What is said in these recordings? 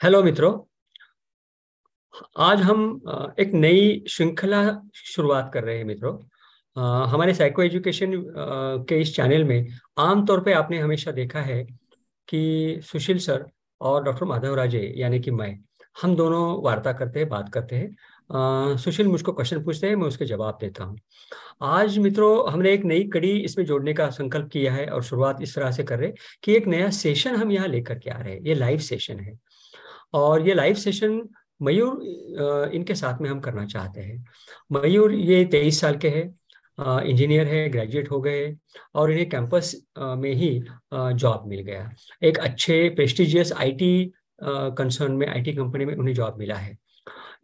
Hello मित्रों। आज हम एक नई श्रृंखला शुरुआत कर रहे हैं मित्रों। हमारे साइको एजुकेशन के इस चैनल में आमतौर पे आपने हमेशा देखा है कि सुशील सर और डॉक्टर माधव राजे यानी कि मैं, हम दोनों वार्ता करते हैं, बात करते हैं। सुशील मुझको क्वेश्चन पूछते हैं, मैं उसके जवाब देता हूँ। आज मित्रों हमने एक नई कड़ी इसमें जोड़ने का संकल्प किया है और शुरुआत इस तरह से कर रहे हैं कि एक नया सेशन हम यहाँ लेकर के आ रहे हैं। ये लाइव सेशन है और ये लाइव सेशन मयूर इनके साथ में हम करना चाहते हैं। मयूर ये 23 साल के हैं, इंजीनियर है, ग्रेजुएट हो गए और इन्हें कैंपस में ही जॉब मिल गया। एक अच्छे प्रेस्टिजियस आईटी कंसर्न में, आईटी कंपनी में उन्हें जॉब मिला है।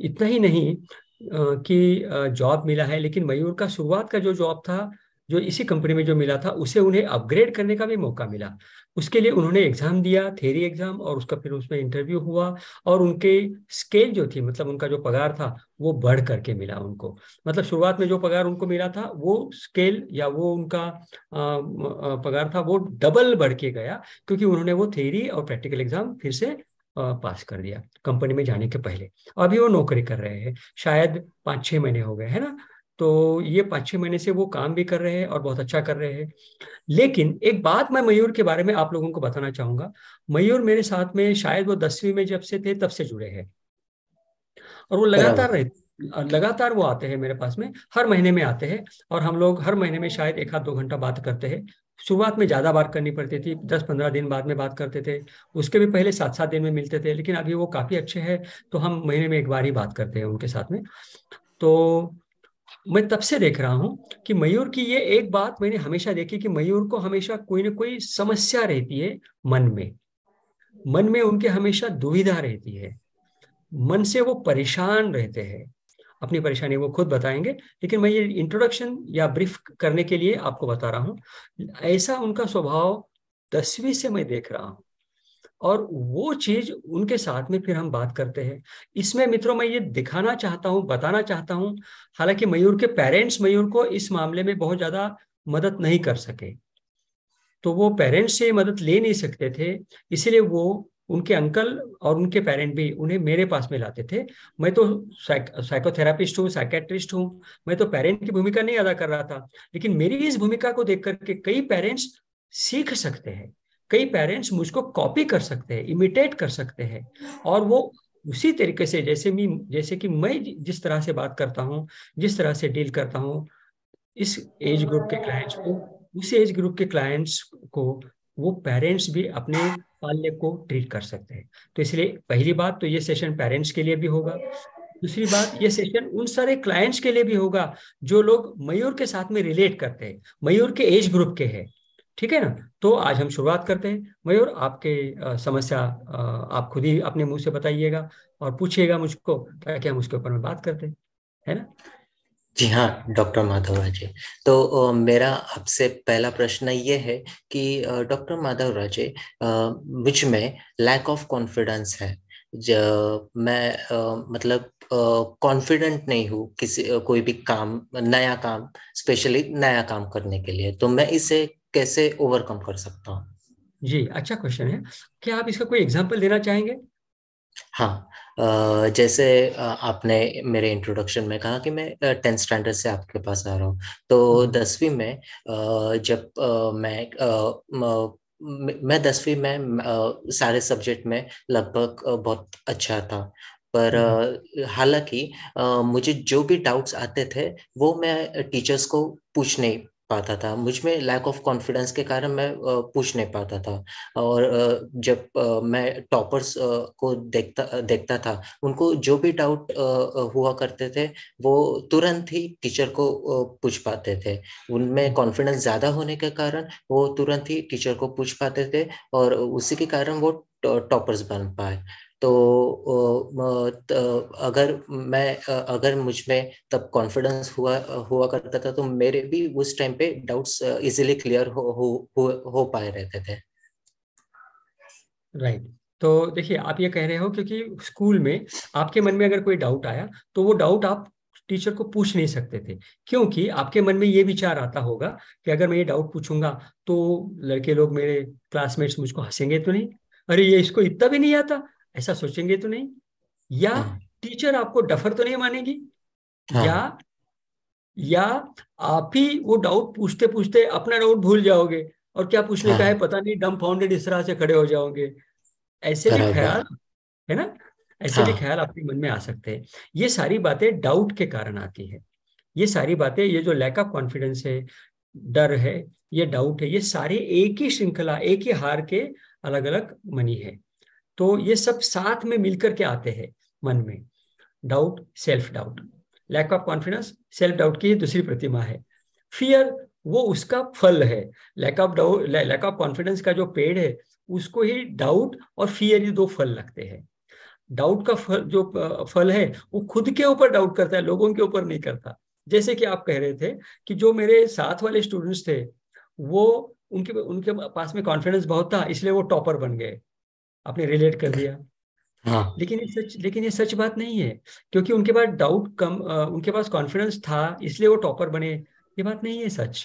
इतना ही नहीं कि जॉब मिला है, लेकिन मयूर का शुरुआत का जो जॉब था, जो इसी कंपनी में जो मिला था, उसे उन्हें अपग्रेड करने का भी मौका मिला। उसके लिए उन्होंने एग्जाम दिया, थ्योरी एग्जाम, और उसका फिर उसमें इंटरव्यू हुआ और उनके स्केल जो थी, मतलब उनका जो पगार था वो बढ़ करके मिला उनको। मतलब शुरुआत में जो पगार उनको मिला था वो स्केल या वो उनका पगार था वो डबल बढ़ के गया, क्योंकि उन्होंने वो थ्योरी और प्रैक्टिकल एग्जाम फिर से पास कर दिया कंपनी में जाने के पहले। अभी वो नौकरी कर रहे हैं, शायद 5-6 महीने हो गए है ना। तो ये 5-6 महीने से वो काम भी कर रहे हैं और बहुत अच्छा कर रहे हैं। लेकिन एक बात मैं मयूर के बारे में आप लोगों को बताना चाहूंगा। मयूर मेरे साथ में शायद वो 10वीं में जब से थे तब से जुड़े हैं और वो लगातार बराबर। रहे, लगातार वो आते हैं मेरे पास में, हर महीने में आते हैं। और हम लोग हर महीने में शायद 1 आध 2 घंटा बात करते हैं। शुरुआत में ज्यादा बात करनी पड़ती थी, 10-15 दिन बाद में बात करते थे। उसके भी पहले 7-7 दिन में मिलते थे, लेकिन अभी वो काफी अच्छे हैं तो हम महीने में एक बार ही बात करते हैं उनके साथ में। तो मैं तब से देख रहा हूँ कि मयूर की ये एक बात मैंने हमेशा देखी कि मयूर को हमेशा कोई ना कोई समस्या रहती है मन में। मन में उनके हमेशा दुविधा रहती है, मन से वो परेशान रहते हैं। अपनी परेशानी वो खुद बताएंगे, लेकिन मैं ये इंट्रोडक्शन या ब्रीफ करने के लिए आपको बता रहा हूँ। ऐसा उनका स्वभाव 10वीं से मैं देख रहा हूँ और वो चीज उनके साथ में फिर हम बात करते हैं। इसमें मित्रों मैं ये दिखाना चाहता हूँ, बताना चाहता हूँ, हालांकि मयूर के पेरेंट्स मयूर को इस मामले में बहुत ज्यादा मदद नहीं कर सके, तो वो पेरेंट्स से मदद ले नहीं सकते थे, इसीलिए वो, उनके अंकल और उनके पेरेंट भी उन्हें मेरे पास में लाते थे। मैं तो साइकोथेरापिस्ट हूँ, साइकेट्रिस्ट हूँ, मैं तो पेरेंट की भूमिका नहीं अदा कर रहा था। लेकिन मेरी इस भूमिका को देख करके कई पेरेंट्स सीख सकते हैं, कई पेरेंट्स मुझको कॉपी कर सकते हैं, इमिटेट कर सकते हैं। और वो उसी तरीके से जैसे कि मैं जिस तरह से बात करता हूँ, जिस तरह से डील करता हूँ इस एज ग्रुप के क्लाइंट्स को, उस एज ग्रुप के क्लाइंट्स को वो पेरेंट्स भी अपने पाल्य को ट्रीट कर सकते हैं। तो इसलिए पहली बात तो ये सेशन पेरेंट्स के लिए भी होगा। दूसरी बात, ये सेशन उन सारे क्लाइंट्स के लिए भी होगा जो लोग मयूर के साथ में रिलेट करते हैं, मयूर के एज ग्रुप के हैं। ठीक है ना। तो आज हम शुरुआत करते हैं। मयूर, आपके समस्या आप खुद ही अपने मुंह से बताइएगा और पूछिएगा मुझको, ताकि हम उसके ऊपर में बात करते हैं, है ना। जी हाँ, डॉक्टर माधव राजे। तो मेरा आपसे पहला प्रश्न ये है कि डॉक्टर माधव राजे, मुझ में लैक ऑफ कॉन्फिडेंस है। मैं मतलब कॉन्फिडेंट नहीं हूँ किसी कोई भी काम, नया काम, स्पेशली नया काम करने के लिए। तो मैं इसे कैसे ओवरकम कर सकता हूँ? जी, अच्छा क्वेश्चन है। क्या आप इसका कोई एग्जाम्पल देना चाहेंगे। हाँ। जैसे आपने मेरे इंट्रोडक्शन में कहा कि मैं 10th स्टैंडर्ड से आपके पास आ रहा हूँ। तो हम्म। 10वीं में जब मैं 10वीं में सारे सब्जेक्ट में लगभग बहुत अच्छा था। पर हम्म। हालांकि मुझे जो भी डाउट्स आते थे वो मैं टीचर्स को पूछ नहीं पाता था। मुझ में लैक ऑफ कॉन्फिडेंस के कारण मैं पूछ नहीं पाता था। और जब मैं टॉपर्स को देखता देखता था, उनको जो भी डाउट हुआ करते थे वो तुरंत ही टीचर को पूछ पाते थे। उनमें कॉन्फिडेंस ज्यादा होने के कारण वो तुरंत ही टीचर को पूछ पाते थे और उसी के कारण वो टॉपर्स बन पाए। तो अगर मुझ में तब कॉन्फिडेंस हुआ हुआ करता था तो मेरे भी उस टाइम पे डाउट्स इजीली क्लियर हो पाए रहते थे। राइट। तो देखिए, आप ये कह रहे हो क्योंकि स्कूल में आपके मन में अगर कोई डाउट आया तो वो डाउट आप टीचर को पूछ नहीं सकते थे, क्योंकि आपके मन में ये विचार आता होगा कि अगर मैं ये डाउट पूछूंगा तो लड़के लोग, मेरे क्लासमेट्स मुझको हंसेंगे तो नहीं, अरे ये इसको इतना भी नहीं आता, ऐसा सोचेंगे तो नहीं? या हाँ। टीचर आपको डफर तो नहीं मानेगी? या हाँ। या आप ही वो डाउट पूछते पूछते अपना डाउट भूल जाओगे और क्या पूछने का है हाँ। पता नहीं, डम फाउंडेड इस तरह से खड़े हो जाओगे। ऐसे भी बराबर। ख्याल, है ना, ऐसे भी हाँ। ख्याल आपके मन में आ सकते हैं। ये सारी बातें डाउट के कारण आती है। ये सारी बातें, ये जो लैक ऑफ कॉन्फिडेंस है, डर है, ये डाउट है, ये सारे एक ही श्रृंखला, एक ही हार के अलग अलग मनी है। तो ये सब साथ में मिलकर के आते हैं मन में। Doubt, self doubt, lack of confidence self doubt की दूसरी प्रतिमा है। फियर वो उसका फल है। Lack of doubt, lack of confidence का जो पेड़ है उसको ही डाउट और फियर, ये दो फल लगते हैं। डाउट का फल, जो फल है, वो खुद के ऊपर डाउट करता है, लोगों के ऊपर नहीं करता। जैसे कि आप कह रहे थे कि जो मेरे साथ वाले स्टूडेंट्स थे, वो उनके उनके पास में कॉन्फिडेंस बहुत था, इसलिए वो टॉपर बन गए। आपने रिलेट कर दिया। हाँ। लेकिन ये सच बात नहीं है। क्योंकि उनके पास डाउट कम, उनके पास कॉन्फिडेंस था इसलिए वो टॉपर बने, ये बात नहीं है सच।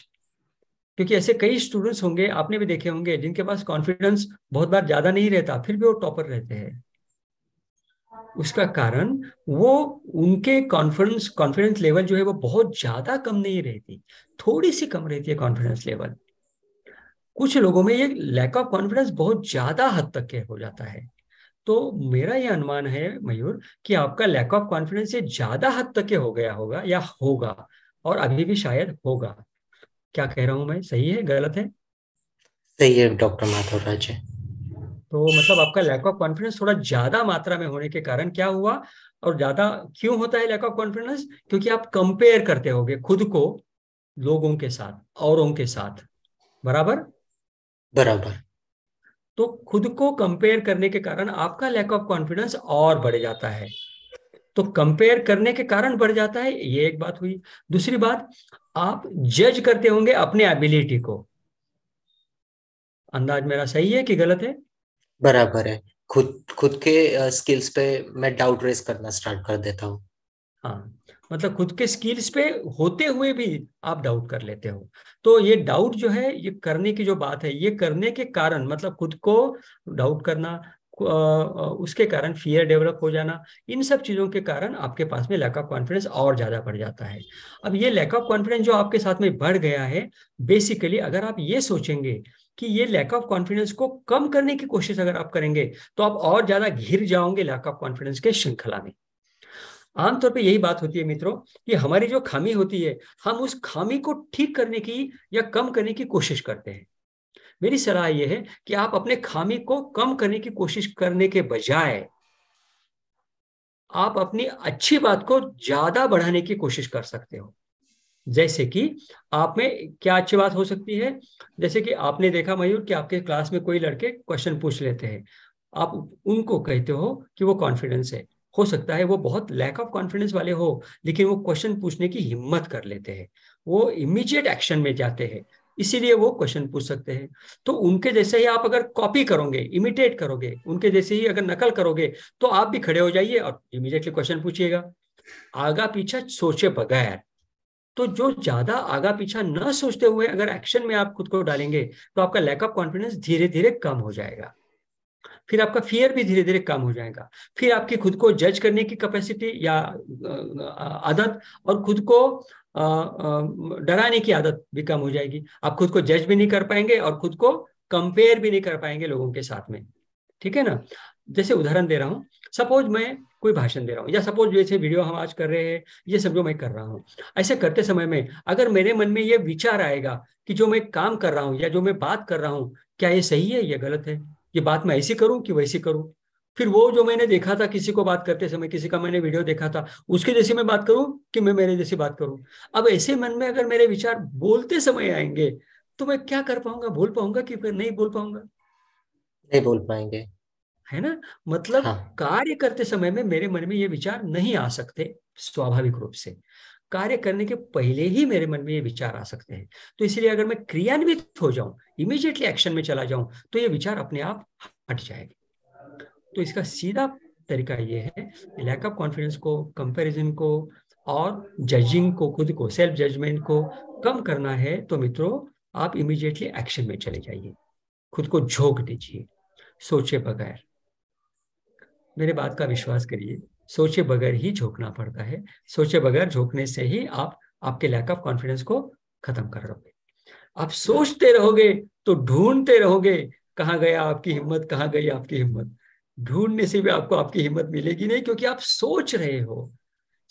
क्योंकि ऐसे कई स्टूडेंट्स होंगे, आपने भी देखे होंगे, जिनके पास कॉन्फिडेंस बहुत बार ज्यादा नहीं रहता, फिर भी वो टॉपर रहते हैं। उसका कारण वो, उनके कॉन्फिडेंस कॉन्फिडेंस लेवल जो है वो बहुत ज्यादा कम नहीं रहती, थोड़ी सी कम रहती है कॉन्फिडेंस लेवल। कुछ लोगों में ये लैक ऑफ कॉन्फिडेंस बहुत ज्यादा हद तक के हो जाता है। तो मेरा ये अनुमान है मयूर, कि आपका लैक ऑफ कॉन्फिडेंस ये ज्यादा हद तक के हो गया होगा या होगा, और अभी भी शायद होगा। क्या कह रहा हूं मैं, सही है गलत है? सही है डॉक्टर माधव राज। तो मतलब आपका लैक ऑफ कॉन्फिडेंस थोड़ा ज्यादा मात्रा में होने के कारण क्या हुआ, और ज्यादा क्यों होता है लैक ऑफ कॉन्फिडेंस? क्योंकि आप कंपेयर करते होगे खुद को लोगों के साथ, औरों के साथ, बराबर। बराबर। तो खुद को कंपेयर करने के कारण आपका लैक ऑफ कॉन्फिडेंस और बढ़ जाता है। तो कंपेयर करने के कारण बढ़ जाता है, ये एक बात हुई। दूसरी बात, आप जज करते होंगे अपने एबिलिटी को। अंदाज मेरा सही है कि गलत है? बराबर है। खुद खुद के स्किल्स पे मैं डाउट रेस करना स्टार्ट कर देता हूँ। हाँ, मतलब खुद के स्किल्स पे होते हुए भी आप डाउट कर लेते हो। तो ये डाउट जो है, ये करने की जो बात है, ये करने के कारण, मतलब खुद को डाउट करना, उसके कारण फियर डेवलप हो जाना, इन सब चीजों के कारण आपके पास में लैक ऑफ कॉन्फिडेंस और ज्यादा बढ़ जाता है। अब ये लैक ऑफ कॉन्फिडेंस जो आपके साथ में बढ़ गया है, बेसिकली अगर आप ये सोचेंगे कि ये लैक ऑफ कॉन्फिडेंस को कम करने की कोशिश अगर आप करेंगे, तो आप और ज्यादा घिर जाओगे लैक ऑफ कॉन्फिडेंस के श्रृंखला में। आमतौर पे यही बात होती है मित्रों, कि हमारी जो खामी होती है, हम उस खामी को ठीक करने की या कम करने की कोशिश करते हैं। मेरी सलाह यह है कि आप अपने खामी को कम करने की कोशिश करने के बजाय, आप अपनी अच्छी बात को ज्यादा बढ़ाने की कोशिश कर सकते हो। जैसे कि आप में क्या अच्छी बात हो सकती है? जैसे कि आपने देखा मयूर, कि आपके क्लास में कोई लड़के क्वेश्चन पूछ लेते हैं, आप उनको कहते हो कि वो कॉन्फिडेंस है। हो सकता है वो बहुत लैक ऑफ कॉन्फिडेंस वाले हो, लेकिन वो क्वेश्चन पूछने की हिम्मत कर लेते हैं, वो इमीडिएट एक्शन में जाते हैं, इसीलिए वो क्वेश्चन पूछ सकते हैं। तो उनके जैसे ही आप अगर कॉपी करोगे, इमिटेट करोगे, उनके जैसे ही अगर नकल करोगे, तो आप भी खड़े हो जाइए और इमीडिएटली क्वेश्चन पूछिएगा, आगा पीछा सोचे बगैर। तो जो ज्यादा आगा पीछा न सोचते हुए अगर एक्शन में आप खुद को डालेंगे, तो आपका लैक ऑफ कॉन्फिडेंस धीरे धीरे कम हो जाएगा। फिर आपका फियर भी धीरे धीरे कम हो जाएगा। फिर आपकी खुद को जज करने की कैपेसिटी या आदत, और खुद को डराने की आदत भी कम हो जाएगी। आप खुद को जज भी नहीं कर पाएंगे और खुद को कंपेयर भी नहीं कर पाएंगे लोगों के साथ में। ठीक है ना? जैसे उदाहरण दे रहा हूँ, सपोज मैं कोई भाषण दे रहा हूँ, या सपोज जैसे वीडियो हम आज कर रहे हैं, ये सब जो मैं कर रहा हूँ, ऐसे करते समय में अगर मेरे मन में ये विचार आएगा कि जो मैं काम कर रहा हूँ या जो मैं बात कर रहा हूँ, क्या ये सही है या गलत है, ये बात मैं ऐसी करूँ कि वैसी करूँ। फिर वो जो मैंने देखा था किसी को बात करते समय, किसी का मैंने वीडियो देखा था, उसके जैसी मैं बात करूँ कि मैं मेरे जैसी बात करूँ। अब ऐसे मन में अगर मेरे विचार बोलते समय आएंगे, तो मैं क्या कर पाऊंगा, बोल पाऊंगा कि फिर नहीं बोल पाऊंगा? नहीं बोल पाएंगे। है ना? मतलब हाँ। कार्य करते समय में मेरे मन में ये विचार नहीं आ सकते स्वाभाविक रूप से। कार्य करने के पहले ही मेरे मन में ये विचार आ सकते हैं। तो इसलिए अगर मैं क्रियान्वित हो जाऊं, इमीडिएटली एक्शन में चला जाऊं, तो ये विचार अपने आप हट जाएंगे। तो इसका सीधा तरीका ये है, लैक ऑफ कॉन्फिडेंस को, कंपैरिजन को, और जजिंग को, खुद को, सेल्फ जजमेंट को कम करना है, तो मित्रों आप इमीडिएटली एक्शन में चले जाइए। खुद को झोंक दीजिए, सोचे बगैर। मेरे बात का विश्वास करिए, सोचे बगैर ही झोंकना पड़ता है। सोचे बगैर झोंकने से ही आप आपके लैक ऑफ कॉन्फिडेंस को खत्म कर लोगे। आप सोचते रहोगे तो ढूंढते रहोगे, कहाँ गया आपकी हिम्मत, कहाँ गई आपकी हिम्मत। ढूंढने से भी आपको आपकी हिम्मत मिलेगी नहीं, क्योंकि आप सोच रहे हो।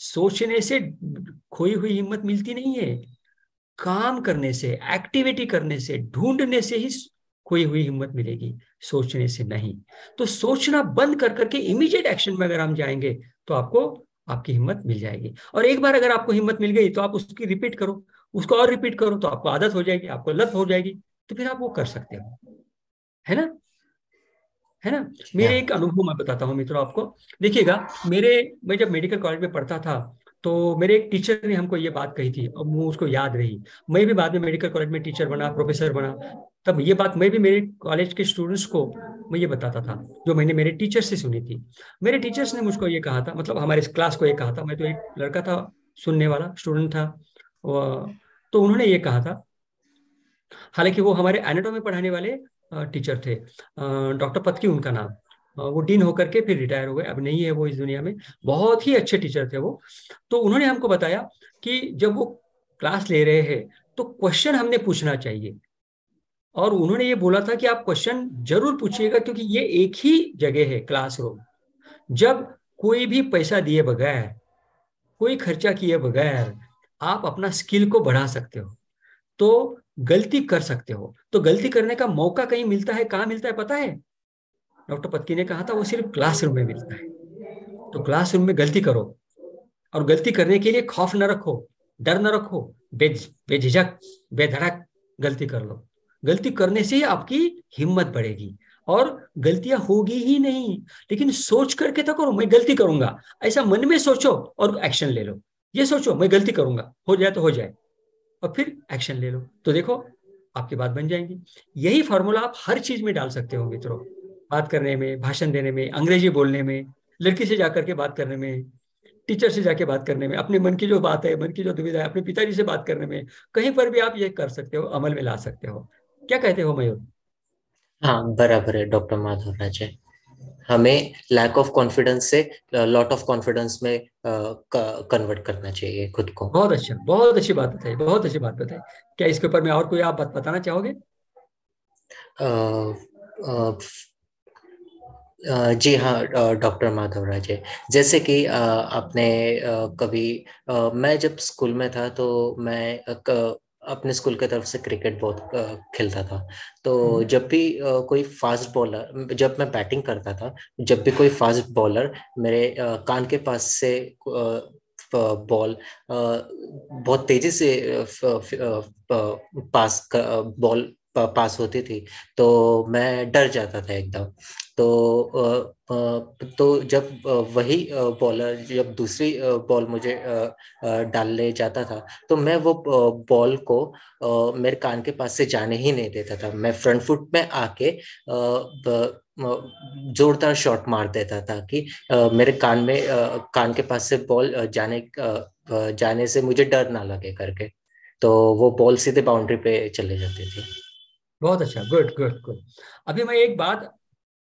सोचने से खोई हुई हिम्मत मिलती नहीं है, काम करने से, एक्टिविटी करने से, ढूंढने से ही खोई हुई हिम्मत मिलेगी, सोचने से नहीं। तो सोचना बंद कर करके इमीडिएट एक्शन में अगर हम जाएंगे तो आपको आपकी हिम्मत मिल जाएगी। और एक बार अगर आपको हिम्मत मिल गई तो आप उसकी रिपीट करो, उसको और रिपीट करो, तो आपको आदत हो जाएगी, आपको लत हो जाएगी, तो फिर आप वो कर सकते हो। है ना? है ना? जी मेरे हाँ। एक अनुभव मैं बताता हूँ मित्रों आपको। देखिएगा, मैं जब मेडिकल कॉलेज में पढ़ता था, तो मेरे एक टीचर ने हमको ये बात कही थी, और मुझे उसको याद रही। मैं भी बाद में मेडिकल कॉलेज में टीचर बना, प्रोफेसर बना। तब ये बात मैं भी मेरे कॉलेज के स्टूडेंट्स को मैं ये बताता था, जो मैंने मेरे टीचर से सुनी थी। मेरे टीचर्स ने मुझको ये कहा था, मतलब हमारे इस क्लास को ये कहा था, मैं तो एक लड़का था, सुनने वाला स्टूडेंट था। तो उन्होंने ये कहा था, हालांकि वो हमारे एनाटॉमी पढ़ाने वाले टीचर थे, डॉक्टर पत्की उनका नाम। वो डीन होकर के फिर रिटायर हो गए, अब नहीं है वो इस दुनिया में। बहुत ही अच्छे टीचर थे वो। तो उन्होंने हमको बताया कि जब वो क्लास ले रहे हैं तो क्वेश्चन हमने पूछना चाहिए। और उन्होंने ये बोला था कि आप क्वेश्चन जरूर पूछिएगा, क्योंकि ये एक ही जगह है, क्लासरूम। जब कोई भी पैसा दिए बगैर, कोई खर्चा किए बगैर आप अपना स्किल को बढ़ा सकते हो, तो गलती कर सकते हो। तो गलती करने का मौका कहीं मिलता है, कहाँ मिलता है पता है? डॉक्टर पत्की ने कहा था, वो सिर्फ क्लासरूम में मिलता है। तो क्लासरूम में गलती करो, और गलती करने के लिए खौफ न रखो, डर न रखो, बेझिझक, बेधड़क गलती कर लो। गलती करने से ही आपकी हिम्मत बढ़ेगी, और गलतियां होगी ही नहीं। लेकिन सोच करके तो करो, मैं गलती करूंगा, ऐसा मन में सोचो और एक्शन ले लो। ये सोचो मैं गलती करूंगा, हो जाए तो हो जाए, और फिर एक्शन ले लो, तो देखो आपकी बात बन जाएंगी। यही फॉर्मूला आप हर चीज में डाल सकते हो मित्रों। बात करने में, भाषण देने में, अंग्रेजी बोलने में, लड़की से जाकर के बात करने में, टीचर से जाके बात करने में, अपने मन की जो बात है, मन की जो दुविधा है, अपने पिताजी से बात करने में, कहीं पर भी आप ये कर सकते हो, अमल में ला सकते हो। क्या कहते हो मयूर? हाँ, बराबर है डॉक्टर माधव राज। हमें लैक ऑफ कॉन्फिडेंस से लॉट ऑफ कॉन्फिडेंस में कन्वर्ट करना चाहिए खुद को। बहुत अच्छा, बहुत अच्छी बात बताई, बहुत अच्छी बात बताई। क्या इसके ऊपर में और कोई आप बात बताना चाहोगे? अ, अ, जी हाँ, डॉक्टर माधव राज है। जैसे कि आपने कभी मैं जब स्कूल में था तो मैं अपने स्कूल की तरफ से क्रिकेट बहुत खेलता था। तो हम्म। जब भी कोई फास्ट बॉलर, जब मैं बैटिंग करता था, जब भी कोई फास्ट बॉलर मेरे कान के पास से बॉल बहुत तेजी से बॉल पास होती थी, तो मैं डर जाता था एकदम। तो तो जब वही बॉलर जब दूसरी बॉल मुझे डालने जाता था, तो मैं वो बॉल को मेरे कान के पास से जाने ही नहीं देता था। मैं फ्रंट फुट में आके जोरदार शॉट मार देता था कि मेरे कान के पास से बॉल जाने से मुझे डर ना लगे करके। तो वो बॉल सीधे बाउंड्री पे चले जाती थी। बहुत अच्छा, गुड गुड गुड। अभी मैं एक बात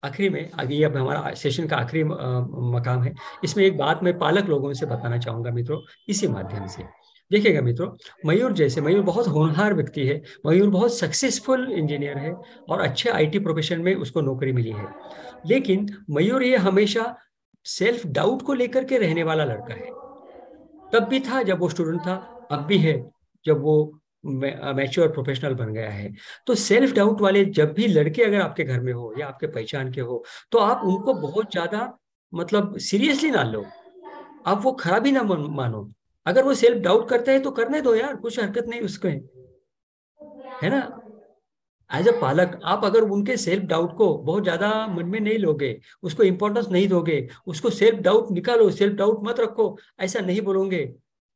आखिरी में, आगे अब हमारा सेशन का आखिरी मकाम है, इसमें एक बात मैं पालक लोगों से बताना चाहूंगा मित्रों, इसी माध्यम से। देखिएगा मित्रों, मयूर बहुत होनहार व्यक्ति है, मयूर बहुत सक्सेसफुल इंजीनियर है, और अच्छे आईटी प्रोफेशन में उसको नौकरी मिली है। लेकिन मयूर ये हमेशा सेल्फ डाउट को लेकर के रहने वाला लड़का है। तब भी था जब वो स्टूडेंट था, अब भी है जब वो मैच्योर प्रोफेशनल बन गया है। तो सेल्फ डाउट वाले जब भी लड़के अगर आपके घर में हो या आपके पहचान के हो, तो आप उनको बहुत ज्यादा, मतलब सीरियसली ना लो, आप वो खराबी ना मानो। अगर वो सेल्फ डाउट करते हैं तो करने दो यार, कुछ हरकत नहीं उसके। है ना? एज अ पालक आप अगर उनके सेल्फ डाउट को बहुत ज्यादा मन में नहीं लोगे, उसको इंपॉर्टेंस नहीं दोगे, उसको सेल्फ डाउट निकालो, सेल्फ डाउट मत रखो, ऐसा नहीं बोलोगे,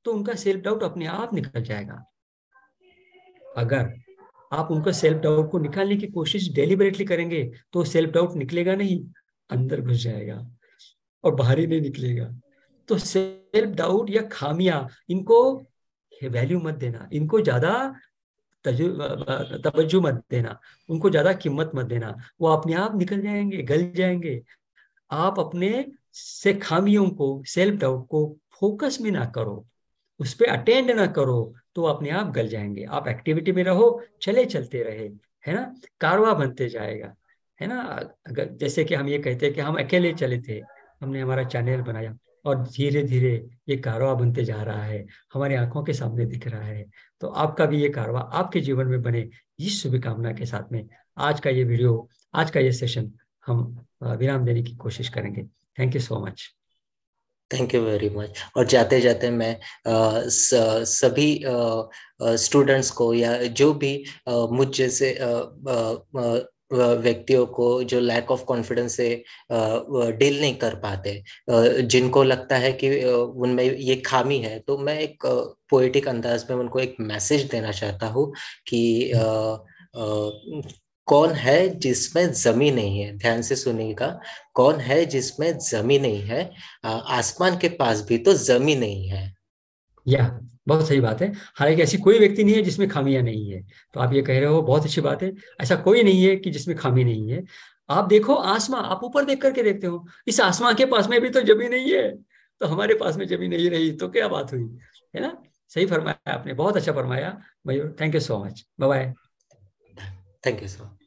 तो उनका सेल्फ डाउट अपने आप निकल जाएगा। अगर आप उनका सेल्फ डाउट को निकालने की कोशिश डेलिबरेटली करेंगे, तो सेल्फ डाउट निकलेगा नहीं, अंदर घुस जाएगा, और बाहर ही नहीं निकलेगा। तो सेल्फ डाउट या खामियां, इनको वैल्यू मत देना, इनको ज्यादा तवज्जो मत देना, उनको ज्यादा कीमत मत देना। वो अपने आप निकल जाएंगे, गल जाएंगे। आप अपने से खामियों को, सेल्फ डाउट को फोकस में ना करो, उस पर अटेंड ना करो, तो अपने आप गल जाएंगे। आप एक्टिविटी में रहो, चले चलते रहे, है ना, कारवां बनते जाएगा, है ना। अगर जैसे कि हम ये कहते हैं कि हम अकेले चले थे, हमने हमारा चैनल बनाया और धीरे धीरे ये कारवां बनते जा रहा है, हमारी आंखों के सामने दिख रहा है। तो आपका भी ये कारवां आपके जीवन में बने, इस शुभकामना के साथ में आज का ये वीडियो, आज का ये सेशन हम विराम देने की कोशिश करेंगे। Thank you so much. Thank you very much. और जाते जाते मैं सभी स्टूडेंट्स को या जो भी मुझ जैसे व्यक्तियों को जो लैक ऑफ कॉन्फिडेंस से डील नहीं कर पाते, जिनको लगता है कि उनमें ये खामी है, तो मैं एक पोएटिक अंदाज में उनको एक मैसेज देना चाहता हूँ कि कौन है जिसमें जमी नहीं है। ध्यान से सुनिएगा। कौन है जिसमें जमी नहीं है? आसमान के पास भी तो जमी नहीं है। या बहुत सही बात है। हालांकि ऐसी कोई व्यक्ति नहीं है जिसमें खामियां नहीं है। तो आप ये कह रहे हो, बहुत अच्छी बात है। ऐसा कोई नहीं है कि जिसमें खामी नहीं है। आप देखो आसमां, आप ऊपर देख करके देखते हो, इस आसमां के पास में भी तो जमी नहीं है, तो हमारे पास में जमी नहीं रही तो क्या बात हुई, है ना। सही फरमाया आपने, बहुत अच्छा फरमाया Mayur. Thank you so much. Bye bye. Thank you sir.